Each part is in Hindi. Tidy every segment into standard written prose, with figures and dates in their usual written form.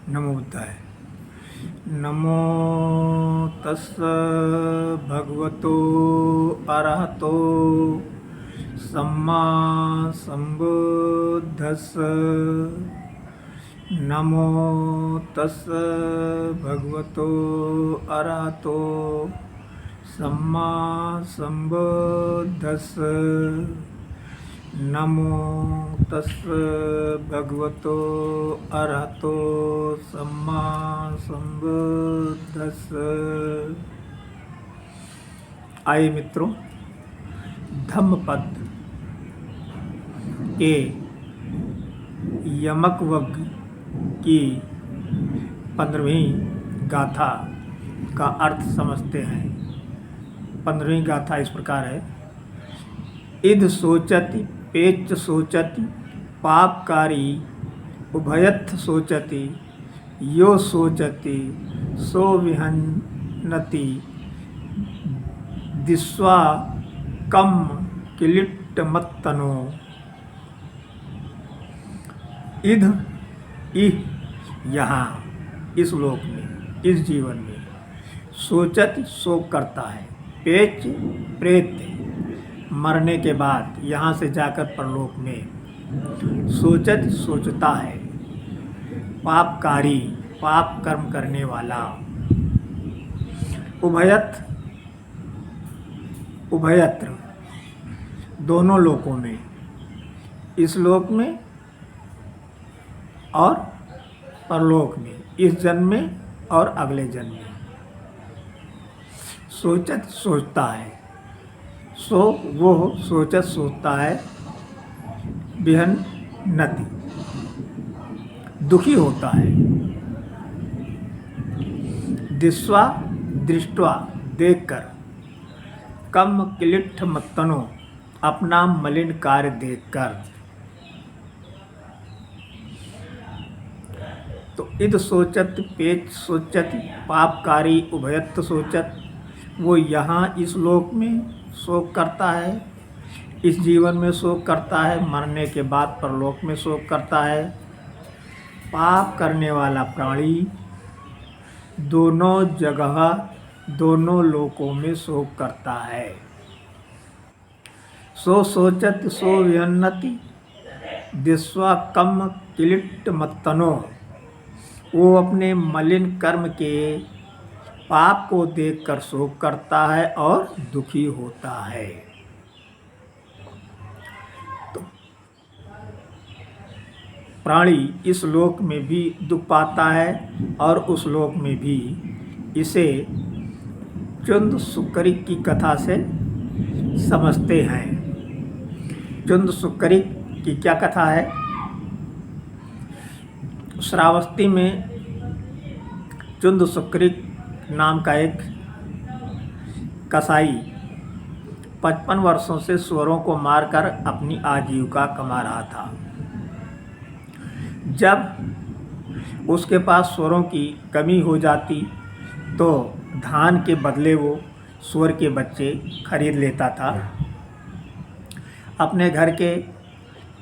नमो बुद्धाय। नमो तस्स भगवतो अरहतो सम्मा संबुद्धस्स। नमो तस्स भगवतो अरहतो सम्मा संबुद्धस्स। नमो तस्स भगवतो अरहतो सम्मा संबुद्धस्स। आइए मित्रों, धम्मपद के यमकवग की 15वीं गाथा का अर्थ समझते हैं। 15वीं गाथा इस प्रकार है। इद सोचति पेच सोचति पापकारी उभयथ सोचति यो सोचति सो विहन्नति दिस्वा कम किलिट्टमत्तनो। इध इह यहाँ इस लोक में, इस जीवन में, सोचत शोक करता है, पेच प्रेत मरने के बाद यहाँ से जाकर परलोक में, सोचत सोचता है, पापकारी पाप कर्म करने वाला, उभयत उभयत्र दोनों लोकों में, इस लोक में और परलोक में, इस जन्म में और अगले जन्म में, सोचत सोचता है। सो वो सोचत सोचता है, विहन्नति दुखी होता है, दिस्वा दृष्ट्वा देखकर, कम किलिट्ठ मत्तनो अपना मलिन कार्य देखकर। तो इद सोचत पेच सोचत पापकारी उभयत सोचत, वो यहाँ इस लोक में शोक करता है, इस जीवन में शोक करता है, मरने के बाद परलोक में शोक करता है। पाप करने वाला प्राणी दोनों जगह, दोनों लोकों में शोक करता है। सो सोचत सो विहन्नति दिस्वा कम किलिट्ट मत्तनो। वो अपने मलिन कर्म के पाप को देखकर शोक करता है और दुखी होता है। तो प्राणी इस लोक में भी दुख पाता है और उस लोक में भी। इसे चुंद सुकरिक की कथा से समझते हैं। चुंद सुकरिक की क्या कथा है? श्रावस्ती में चुंद सुकरिक नाम का एक कसाई 55 वर्षों से सुअरों को मारकर अपनी आजीविका कमा रहा था। जब उसके पास सुअरों की कमी हो जाती तो धान के बदले वो सुअर के बच्चे खरीद लेता था। अपने घर के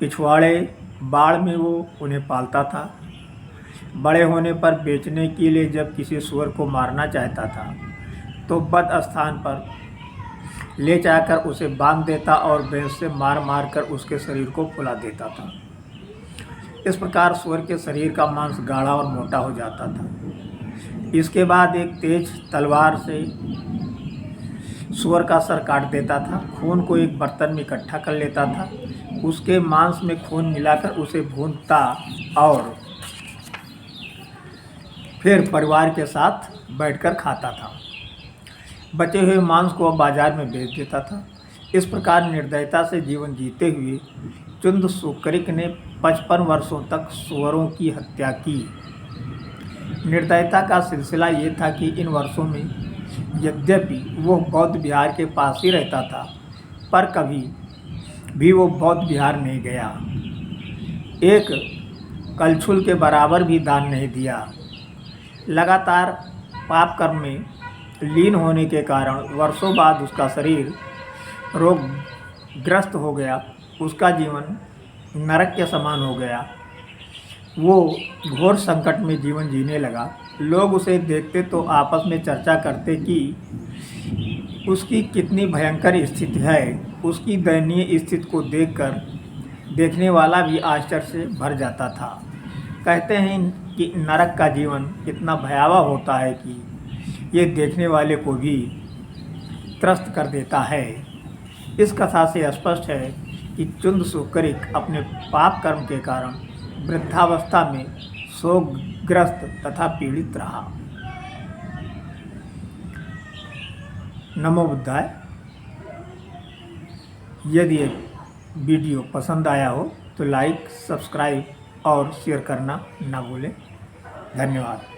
पिछवाड़े बाड़ में वो उन्हें पालता था। बड़े होने पर बेचने के लिए जब किसी सुअर को मारना चाहता था तो बद स्थान पर ले जाकर उसे बांध देता और भैंस से मार मार कर उसके शरीर को फुला देता था। इस प्रकार सुअर के शरीर का मांस गाढ़ा और मोटा हो जाता था। इसके बाद एक तेज तलवार से सुअर का सर काट देता था। खून को एक बर्तन में इकट्ठा कर लेता था। उसके मांस में खून मिलाकर उसे भूनता और फिर परिवार के साथ बैठकर खाता था। बचे हुए मांस को बाजार में बेच देता था। इस प्रकार निर्दयता से जीवन जीते हुए चुंद सुकरिक ने 55 वर्षों तक सुअरों की हत्या की। निर्दयता का सिलसिला ये था कि इन वर्षों में यद्यपि वो बौद्ध विहार के पास ही रहता था, पर कभी भी वो बौद्ध विहार नहीं गया। एक कलछुल के बराबर भी दान नहीं दिया। लगातार पाप कर्म में लीन होने के कारण वर्षों बाद उसका शरीर रोगग्रस्त हो गया। उसका जीवन नरक के समान हो गया। वो घोर संकट में जीवन जीने लगा। लोग उसे देखते तो आपस में चर्चा करते कि उसकी कितनी भयंकर स्थिति है। उसकी दयनीय स्थिति को देखकर देखने वाला भी आश्चर्य से भर जाता था। कहते हैं कि नरक का जीवन इतना भयावह होता है कि ये देखने वाले को भी त्रस्त कर देता है। इस कथा से स्पष्ट है कि चुंद सुकरिक अपने पाप कर्म के कारण वृद्धावस्था में शोकग्रस्त तथा पीड़ित रहा। नमो बुद्धाय। यदि ये वीडियो पसंद आया हो तो लाइक, सब्सक्राइब और शेयर करना ना भूलें। धन्यवाद।